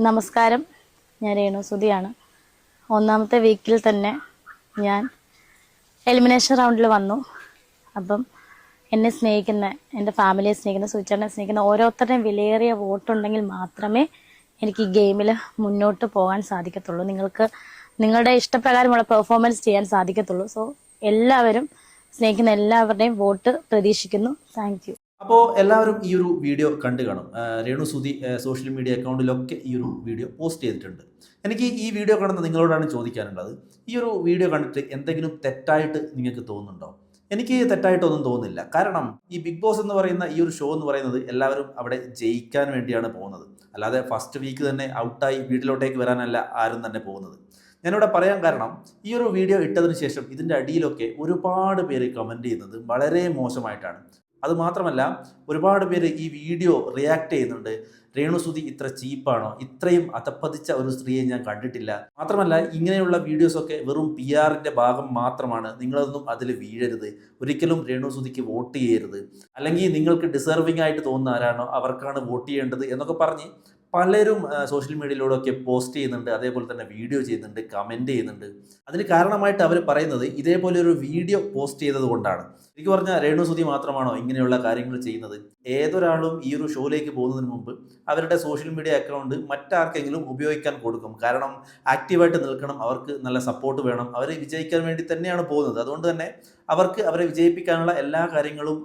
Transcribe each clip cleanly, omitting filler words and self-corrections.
നമസ്കാരം, ഞാൻ രേണു സുധിയാണ്. ഒന്നാമത്തെ വീക്കിൽ തന്നെ ഞാൻ എലിമിനേഷൻ റൗണ്ടിൽ വന്നു. അപ്പം എന്നെ സ്നേഹിക്കുന്ന, എൻ്റെ ഫാമിലിയെ സ്നേഹിക്കുന്ന, സുചേട്ടനെ സ്നേഹിക്കുന്ന ഓരോരുത്തരുടെയും വിലയേറിയ വോട്ടുണ്ടെങ്കിൽ മാത്രമേ എനിക്ക് ഈ ഗെയിമിൽ മുന്നോട്ട് പോകാൻ സാധിക്കത്തുള്ളൂ. നിങ്ങൾക്ക് നിങ്ങളുടെ ഇഷ്ടപ്രകാരമുള്ള പെർഫോമൻസ് ചെയ്യാൻ സാധിക്കത്തുള്ളൂ. സോ എല്ലാവരും, സ്നേഹിക്കുന്ന എല്ലാവരുടെയും വോട്ട് പ്രതീക്ഷിക്കുന്നു. Thank you. അപ്പോൾ എല്ലാവരും ഈ ഒരു വീഡിയോ കണ്ടു കാണും. രേണു സുധി സോഷ്യൽ മീഡിയ അക്കൗണ്ടിലൊക്കെ ഈ ഒരു വീഡിയോ പോസ്റ്റ് ചെയ്തിട്ടുണ്ട്. എനിക്ക് ഈ വീഡിയോ കാണുന്ന നിങ്ങളോടാണ് ചോദിക്കാനുള്ളത്, ഈ ഒരു വീഡിയോ കണ്ടിട്ട് എന്തെങ്കിലും തെറ്റായിട്ട് നിങ്ങൾക്ക് തോന്നുന്നുണ്ടോ? എനിക്ക് തെറ്റായിട്ടൊന്നും തോന്നുന്നില്ല. കാരണം ഈ ബിഗ് ബോസ് എന്ന് പറയുന്ന ഈ ഒരു ഷോ എന്ന് പറയുന്നത് എല്ലാവരും അവിടെ ജയിക്കാൻ വേണ്ടിയാണ് പോകുന്നത്. അല്ലാതെ ഫസ്റ്റ് വീക്ക് തന്നെ ഔട്ടായി വീട്ടിലോട്ടേക്ക് വരാനല്ല ആരും തന്നെ പോകുന്നത്. ഞാനിവിടെ പറയാൻ കാരണം, ഈ ഒരു വീഡിയോ ഇട്ടതിന് ശേഷം ഇതിൻ്റെ അടിയിലൊക്കെ ഒരുപാട് പേര് കമൻറ്റ് ചെയ്യുന്നത് വളരെ മോശമായിട്ടാണ്. അതുമാത്രമല്ല, ഒരുപാട് പേര് ഈ വീഡിയോ റിയാക്ട് ചെയ്യുന്നുണ്ട്. രേണു സുധി ഇത്ര ചീപ്പാണോ? ഇത്രയും അധപ്പതിച്ച ഒരു സ്ത്രീയെ ഞാൻ കണ്ടിട്ടില്ല. മാത്രമല്ല, ഇങ്ങനെയുള്ള വീഡിയോസൊക്കെ വെറും PR-ൻ്റെ ഭാഗം മാത്രമാണ്. നിങ്ങളൊന്നും അതിൽ വീഴരുത്. ഒരിക്കലും രേണു സുധിക്ക് വോട്ട് ചെയ്യരുത്. അല്ലെങ്കിൽ നിങ്ങൾക്ക് ഡിസർവിംഗ് ആയിട്ട് തോന്നുന്ന ആരാണോ അവർക്കാണ് വോട്ട് ചെയ്യേണ്ടത് എന്നൊക്കെ പറഞ്ഞ് പലരും സോഷ്യൽ മീഡിയയിലൂടെയൊക്കെ പോസ്റ്റ് ചെയ്യുന്നുണ്ട്. അതേപോലെ തന്നെ വീഡിയോ ചെയ്യുന്നുണ്ട്, കമൻറ്റ് ചെയ്യുന്നുണ്ട്. അതിന് കാരണമായിട്ട് അവർ പറയുന്നത് ഇതേപോലെ ഒരു വീഡിയോ പോസ്റ്റ് ചെയ്തത് കൊണ്ടാണ്. എനിക്ക് പറഞ്ഞാൽ രേണു സുധി മാത്രമാണോ ഇങ്ങനെയുള്ള കാര്യങ്ങൾ ചെയ്യുന്നത്? ഏതൊരാളും ഈ ഒരു ഷോയിലേക്ക് പോകുന്നതിന് മുമ്പ് അവരുടെ സോഷ്യൽ മീഡിയ അക്കൗണ്ട് മറ്റാർക്കെങ്കിലും ഉപയോഗിക്കാൻ കൊടുക്കും. കാരണം ആക്റ്റീവായിട്ട് നിൽക്കണം, അവർക്ക് നല്ല സപ്പോർട്ട് വേണം, അവർ വിജയിക്കാൻ വേണ്ടി തന്നെയാണ് പോകുന്നത്. അതുകൊണ്ട് തന്നെ അവർക്ക് അവരെ വിജയിപ്പിക്കാനുള്ള എല്ലാ കാര്യങ്ങളും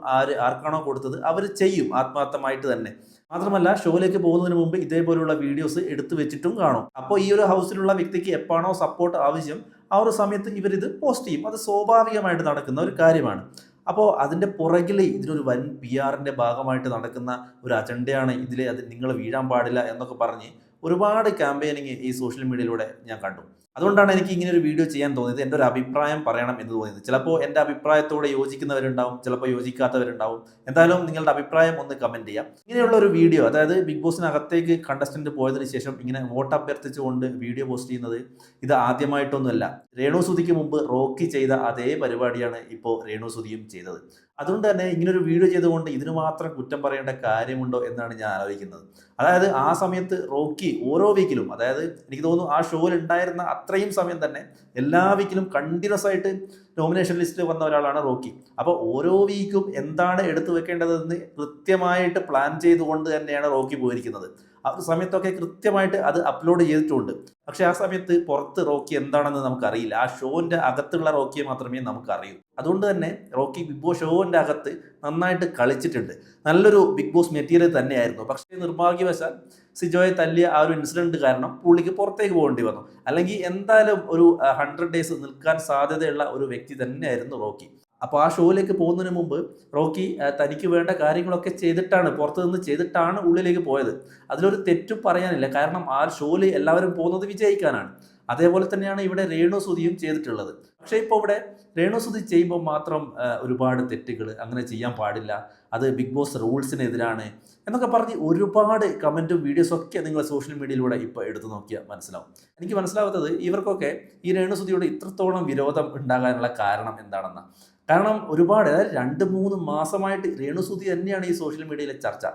ആർക്കാണോ കൊടുത്തത് അവർ ചെയ്യും, ആത്മാർത്ഥമായിട്ട് തന്നെ. മാത്രമല്ല, ഷോയിലേക്ക് പോകുന്നതിന് മുമ്പ് ഇതേപോലുള്ള വീഡിയോസ് എടുത്തു വെച്ചിട്ടും കാണും. അപ്പോൾ ഈ ഒരു ഹൗസിലുള്ള വ്യക്തിക്ക് എപ്പോഴാണോ സപ്പോർട്ട് ആവശ്യം ആ ഒരു സമയത്ത് ഇവരിത് പോസ്റ്റ് ചെയ്യും. അത് സ്വാഭാവികമായിട്ട് നടക്കുന്ന ഒരു കാര്യമാണ്. അപ്പോൾ അതിൻ്റെ പുറകിൽ ഇതിനൊരു വൻ PR-ൻ്റെ ഭാഗമായിട്ട് നടക്കുന്ന ഒരു അജണ്ടയാണ് ഇതിൽ. അത് നിങ്ങൾ വീഴാൻ പാടില്ല എന്നൊക്കെ പറഞ്ഞ് ഒരുപാട് ക്യാമ്പയിനിങ് ഈ സോഷ്യൽ മീഡിയയിലൂടെ ഞാൻ കണ്ടു. അതുകൊണ്ടാണ് എനിക്ക് ഇങ്ങനെ ഒരു വീഡിയോ ചെയ്യാൻ തോന്നിയത്, എൻ്റെ ഒരു അഭിപ്രായം പറയണം എന്ന് തോന്നിയത്. ചിലപ്പോൾ എൻ്റെ അഭിപ്രായത്തോടെ യോജിക്കുന്നവരുണ്ടാവും, ചിലപ്പോൾ യോജിക്കാത്തവരുണ്ടാവും. എന്തായാലും നിങ്ങളുടെ അഭിപ്രായം ഒന്ന് കമൻറ്റ് ചെയ്യാം. ഇങ്ങനെയുള്ള ഒരു വീഡിയോ, അതായത് ബിഗ് ബോസിനകത്തേക്ക് കണ്ടസ്റ്റന്റ് പോയതിനു ശേഷം ഇങ്ങനെ വോട്ട് അഭ്യർത്ഥിച്ചുകൊണ്ട് വീഡിയോ പോസ്റ്റ് ചെയ്യുന്നത് ഇത് ആദ്യമായിട്ടൊന്നുമല്ല. രേണു സുധിക്ക് മുമ്പ് റോക്കി ചെയ്ത അതേ പരിപാടിയാണ് ഇപ്പോൾ രേണു സുധിയും ചെയ്തത്. അതുകൊണ്ട് തന്നെ ഇങ്ങനൊരു വീഡിയോ ചെയ്തുകൊണ്ട് ഇതിന് മാത്രം കുറ്റം പറയേണ്ട കാര്യമുണ്ടോ എന്നാണ് ഞാൻ ആലോചിക്കുന്നത്. അതായത് ആ സമയത്ത് റോക്കി ഓരോ വീക്കിലും, അതായത് എനിക്ക് തോന്നുന്നു ആ ഷോയിൽ ഉണ്ടായിരുന്ന അത്രയും സമയം തന്നെ എല്ലാ വീക്കിലും കണ്ടിന്യൂസ് ആയിട്ട് നോമിനേഷൻ ലിസ്റ്റിൽ വന്ന ഒരാളാണ് റോക്കി. അപ്പോൾ ഓരോ വീക്കും എന്താണ് എടുത്തു വെക്കേണ്ടതെന്ന് കൃത്യമായിട്ട് പ്ലാൻ ചെയ്തുകൊണ്ട് തന്നെയാണ് റോക്കി പോയിരിക്കുന്നത്. ആ ഒരു സമയത്തൊക്കെ കൃത്യമായിട്ട് അത് അപ്ലോഡ് ചെയ്തിട്ടുണ്ട്. പക്ഷെ ആ സമയത്ത് പുറത്ത് റോക്കി എന്താണെന്ന് നമുക്കറിയില്ല. ആ ഷോൻ്റെ അകത്തുള്ള റോക്കിയെ മാത്രമേ നമുക്കറിയൂ. അതുകൊണ്ട് തന്നെ റോക്കി ബിഗ് ബോസ് ഷോൻ്റെ അകത്ത് നന്നായിട്ട് കളിച്ചിട്ടുണ്ട്. നല്ലൊരു ബിഗ് ബോസ് മെറ്റീരിയൽ തന്നെയായിരുന്നു. പക്ഷേ നിർഭാഗ്യവശാൽ സിജോയെ തല്ലിയ ആ ഒരു ഇൻസിഡൻറ്റ് കാരണം പുള്ളിക്ക് പുറത്തേക്ക് പോകേണ്ടി വന്നു. അല്ലെങ്കിൽ എന്തായാലും ഒരു 100 ഡേയ്സ് നിൽക്കാൻ സാധ്യതയുള്ള ഒരു വ്യക്തി തന്നെയായിരുന്നു റോക്കി. അപ്പോൾ ആ ഷോയിലേക്ക് പോകുന്നതിന് മുമ്പ് റോക്കി തനിക്ക് വേണ്ട കാര്യങ്ങളൊക്കെ ചെയ്തിട്ടാണ്, പുറത്തു നിന്ന് ചെയ്തിട്ടാണ് ഉള്ളിലേക്ക് പോയത്. അതിലൊരു തെറ്റും പറയാനില്ല. കാരണം ആ ഷോയിൽ എല്ലാവരും പോകുന്നത് വിജയിക്കാനാണ്. അതേപോലെ തന്നെയാണ് ഇവിടെ രേണു സുധിയും ചെയ്തിട്ടുള്ളത്. പക്ഷേ ഇപ്പോൾ ഇവിടെ രേണു സുധി ചെയ്യുമ്പോൾ മാത്രം ഒരുപാട് തെറ്റുകൾ, അങ്ങനെ ചെയ്യാൻ പാടില്ല, അത് ബിഗ് ബോസ് റൂൾസിനെതിരാണ് എന്നൊക്കെ പറഞ്ഞ് ഒരുപാട് കമൻറ്റും വീഡിയോസും ഒക്കെ നിങ്ങൾ സോഷ്യൽ മീഡിയയിലൂടെ ഇപ്പോൾ എടുത്തു നോക്കിയാൽ മനസ്സിലാവും. എനിക്ക് മനസ്സിലാവാത്തത് ഇവർക്കൊക്കെ ഈ രേണു സുധിയോട് ഇത്രത്തോളം വിരോധം ഉണ്ടാകാനുള്ള കാരണം എന്താണെന്ന്. കാരണം ഒരുപാട്, അതായത് 2-3 മാസമായിട്ട് രേണു സുധി തന്നെയാണ് ഈ സോഷ്യൽ മീഡിയയിലെ ചർച്ച.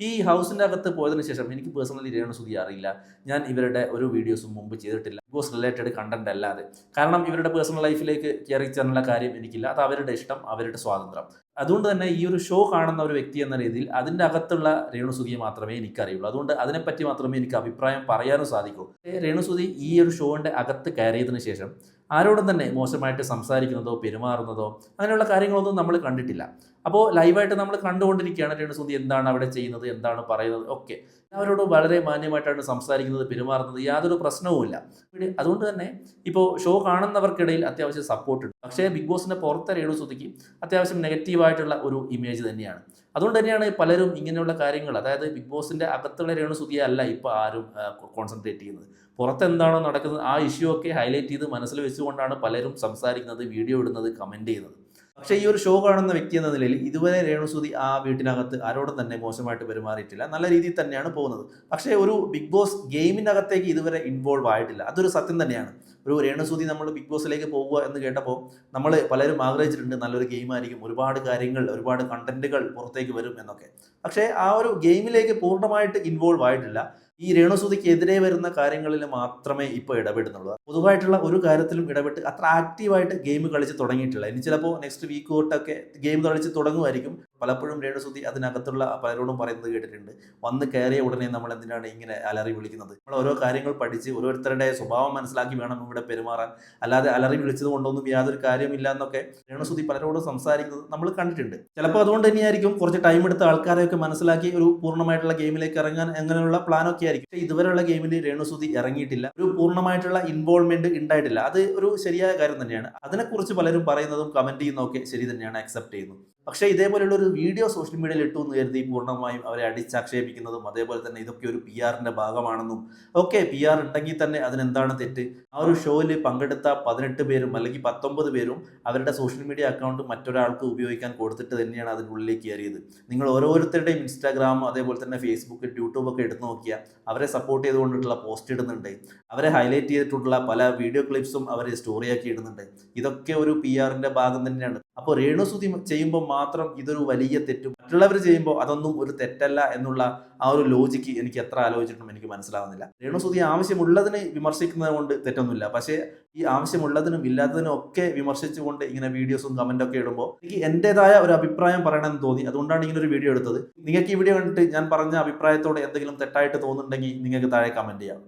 ഈ ഹൗസിൻ്റെ അകത്ത് പോയതിനു ശേഷം എനിക്ക് പേഴ്സണലി രേണു സുധി അറിയില്ല. ഞാൻ ഇവരുടെ ഒരു വീഡിയോസും മുമ്പ് ചെയ്തിട്ടില്ല, ബിഗ് ബോസ് റിലേറ്റഡ് കണ്ടന്റ് അല്ലാതെ. കാരണം ഇവരുടെ പേഴ്സണൽ ലൈഫിലേക്ക് കയറി ചെന്നുള്ള കാര്യം എനിക്കില്ല. അത് അവരുടെ ഇഷ്ടം, അവരുടെ സ്വാതന്ത്ര്യം. അതുകൊണ്ട് തന്നെ ഈ ഒരു ഷോ കാണുന്ന ഒരു വ്യക്തി എന്ന രീതിയിൽ അതിൻ്റെ അകത്തുള്ള രേണു സുധിയെ മാത്രമേ എനിക്കറിയുള്ളൂ. അതുകൊണ്ട് അതിനെപ്പറ്റി മാത്രമേ എനിക്ക് അഭിപ്രായം പറയാനും സാധിക്കൂ. രേണു സുധി ഈ ഒരു ഷോൻ്റെ അകത്ത് കയറിയതിനു ശേഷം ആരോടും തന്നെ മോശമായിട്ട് സംസാരിക്കുന്നതോ പെരുമാറുന്നതോ അങ്ങനെയുള്ള കാര്യങ്ങളൊന്നും നമ്മൾ കണ്ടിട്ടില്ല. അപ്പോൾ ലൈവായിട്ട് നമ്മൾ കണ്ടുകൊണ്ടിരിക്കുകയാണ് രേണു സുധി എന്താണ് അവിടെ ചെയ്യുന്നത്, എന്താണ് പറയുന്നത് ഒക്കെ. അവരോട് വളരെ മാന്യമായിട്ടാണ് സംസാരിക്കുന്നത്, പെരുമാറുന്നത്, യാതൊരു പ്രശ്നവുമില്ല. അതുകൊണ്ട് തന്നെ ഇപ്പോൾ ഷോ കാണുന്നവർക്കിടയിൽ അത്യാവശ്യം സപ്പോർട്ട് ഉണ്ട്. പക്ഷേ ബിഗ് ബോസിൻ്റെ പുറത്തെ രേണു സുധിക്ക് അത്യാവശ്യം നെഗറ്റീവായിട്ടുള്ള ഒരു ഇമേജ് തന്നെയാണ്. അതുകൊണ്ട് തന്നെയാണ് പലരും ഇങ്ങനെയുള്ള കാര്യങ്ങൾ, അതായത് ബിഗ് ബോസിൻ്റെ അകത്തുള്ള രേണു സുധിയെ അല്ല ഇപ്പോൾ ആരും കോൺസെൻട്രേറ്റ് ചെയ്യുന്നത്. പുറത്തെന്താണോ നടക്കുന്നത് ആ ഇഷ്യൂ ഒക്കെ ഹൈലൈറ്റ് ചെയ്ത് മനസ്സിൽ വെച്ചുകൊണ്ടാണ് പലരും സംസാരിക്കുന്നത്, വീഡിയോ ഇടുന്നത്, കമൻറ്റ് ചെയ്യുന്നത്. പക്ഷേ ഈ ഒരു ഷോ കാണുന്ന വ്യക്തി എന്ന നിലയിൽ ഇതുവരെ രേണു സുധി ആ വീട്ടിനകത്ത് ആരോടും തന്നെ മോശമായിട്ട് പെരുമാറിയിട്ടില്ല. നല്ല രീതിയിൽ തന്നെയാണ് പോകുന്നത്. പക്ഷേ ഒരു ബിഗ് ബോസ് ഗെയിമിനകത്തേക്ക് ഇതുവരെ ഇൻവോൾവ് ആയിട്ടില്ല. അതൊരു സത്യം തന്നെയാണ്. ഒരു രേണു സുധി നമ്മൾ ബിഗ് ബോസിലേക്ക് പോവുക എന്ന് കേട്ടപ്പോൾ നമ്മൾ പലരും ആഗ്രഹിച്ചിട്ടുണ്ട്, നല്ലൊരു ഗെയിമായിരിക്കും, ഒരുപാട് കാര്യങ്ങൾ, ഒരുപാട് കണ്ടന്റുകൾ പുറത്തേക്ക് വരും എന്നൊക്കെ. പക്ഷേ ആ ഒരു ഗെയിമിലേക്ക് പൂർണ്ണമായിട്ട് ഇൻവോൾവ് ആയിട്ടില്ല. ഈ രേണുസുതിക്കെതിരെ വരുന്ന കാര്യങ്ങളിൽ മാത്രമേ ഇപ്പോൾ ഇടപെടുന്നുള്ളൂ. പൊതുവായിട്ടുള്ള ഒരു കാര്യത്തിലും ഇടപെട്ട് അത്ര ആക്റ്റീവായിട്ട് ഗെയിം കളിച്ച് തുടങ്ങിയിട്ടില്ല. ഇനി ചിലപ്പോൾ നെക്സ്റ്റ് വീക്ക് തൊട്ടൊക്കെ ഗെയിം കളിച്ച് തുടങ്ങുമായിരിക്കും. പലപ്പോഴും രേണുസുതി അതിനകത്തുള്ള പലരോടും പറയുന്നത് കേട്ടിട്ടുണ്ട്, വന്ന് കയറിയ ഉടനെ നമ്മൾ എന്തിനാണ് ഇങ്ങനെ അലറി വിളിക്കുന്നത്, നമ്മൾ ഓരോ കാര്യങ്ങൾ പഠിച്ച് ഓരോരുത്തരുടെ സ്വഭാവം മനസ്സിലാക്കി വേണം ഇവിടെ പെരുമാറാൻ, അല്ലാതെ അലറി വിളിച്ചത് കൊണ്ടൊന്നും യാതൊരു കാര്യമില്ല എന്നൊക്കെ രേണുസുതി പലരോടും സംസാരിക്കുന്നത് നമ്മൾ കണ്ടിട്ടുണ്ട്. ചിലപ്പോൾ അതുകൊണ്ട് തന്നെയായിരിക്കും കുറച്ച് ടൈം എടുത്ത ആൾക്കാരെയൊക്കെ മനസ്സിലാക്കി ഒരു പൂർണ്ണമായിട്ടുള്ള ഗെയിമിലേക്ക് ഇറങ്ങാൻ അങ്ങനെയുള്ള പ്ലാനൊക്കെ ആയിരിക്കും. പക്ഷേ ഇതുവരെയുള്ള ഗെയിമിൽ രേണുസുതി ഇറങ്ങിയിട്ടില്ല, ഒരു പൂർണ്ണമായിട്ടുള്ള ഇൻവോൾവ്മെന്റ് ഉണ്ടായിട്ടില്ല. അത് ഒരു ശരിയായ കാര്യം തന്നെയാണ്. അതിനെക്കുറിച്ച് പലരും പറയുന്നതും കമന്റ് ചെയ്യുന്നതൊക്കെ ശരി തന്നെയാണ്, അക്സെപ്റ്റ് ചെയ്യുന്നു. പക്ഷേ ഇതേപോലെയുള്ള ഒരു വീഡിയോ സോഷ്യൽ മീഡിയയിൽ ഇട്ടു എന്ന് കരുതി പൂർണ്ണമായും അവരെ അടിച്ചാക്ഷേപിക്കുന്നതും അതേപോലെ തന്നെ ഇതൊക്കെ ഒരു പി ആറിന്റെ ഭാഗമാണെന്നും, ഓക്കെ പി ആർ ഉണ്ടെങ്കിൽ തന്നെ അതിനെന്താണ് തെറ്റ്? ആ ഒരു ഷോയിൽ പങ്കെടുത്ത 18 പേരും അല്ലെങ്കിൽ 19 പേരും അവരുടെ സോഷ്യൽ മീഡിയ അക്കൗണ്ട് മറ്റൊരാൾക്ക് ഉപയോഗിക്കാൻ കൊടുത്തിട്ട് തന്നെയാണ് അതിനുള്ളിലേക്ക് കയറിയത്. നിങ്ങൾ ഓരോരുത്തരുടെയും ഇൻസ്റ്റാഗ്രാം അതേപോലെ തന്നെ ഫേസ്ബുക്ക് യൂട്യൂബൊക്കെ എടുത്തു നോക്കിയാൽ അവരെ സപ്പോർട്ട് ചെയ്തുകൊണ്ടിട്ടുള്ള പോസ്റ്റ് ഇടുന്നുണ്ട്, അവരെ ഹൈലൈറ്റ് ചെയ്തിട്ടുള്ള പല വീഡിയോ ക്ലിപ്സും അവരെ സ്റ്റോറിയാക്കി ഇടുന്നുണ്ട്. ഇതൊക്കെ ഒരു പി ആറിന്റെ ഭാഗം തന്നെയാണ്. അപ്പോൾ രേണുസുതി ചെയ്യുമ്പോൾ മാത്രം ഇതൊരു വലിയ തെറ്റും, മറ്റുള്ളവർ ചെയ്യുമ്പോൾ അതൊന്നും ഒരു തെറ്റല്ല എന്നുള്ള ആ ഒരു ലോജിക്ക് എനിക്ക് എത്ര ആലോചിച്ചിട്ടും എനിക്ക് മനസ്സിലാവുന്നില്ല. രേണുസുതി ആവശ്യമുള്ളതിന് വിമർശിക്കുന്നത് കൊണ്ട് തെറ്റൊന്നുമില്ല, പക്ഷേ ഈ ആവശ്യമുള്ളതിനും ഇല്ലാത്തതിനും ഒക്കെ വിമർശിച്ചുകൊണ്ട് ഇങ്ങനെ വീഡിയോസും കമന്റൊക്കെ ഇടുമ്പോൾ എനിക്ക് എൻ്റെതായ ഒരു അഭിപ്രായം പറയണമെന്ന് തോന്നി. അതുകൊണ്ടാണ് ഇങ്ങനെ ഒരു വീഡിയോ എടുത്തത്. നിങ്ങൾക്ക് ഈ വീഡിയോ കണ്ടിട്ട് ഞാൻ പറഞ്ഞ അഭിപ്രായത്തോടെ എന്തെങ്കിലും തെറ്റായിട്ട് തോന്നുന്നുണ്ടെങ്കിൽ നിങ്ങൾക്ക് താഴെ കമന്റ് ചെയ്യാം.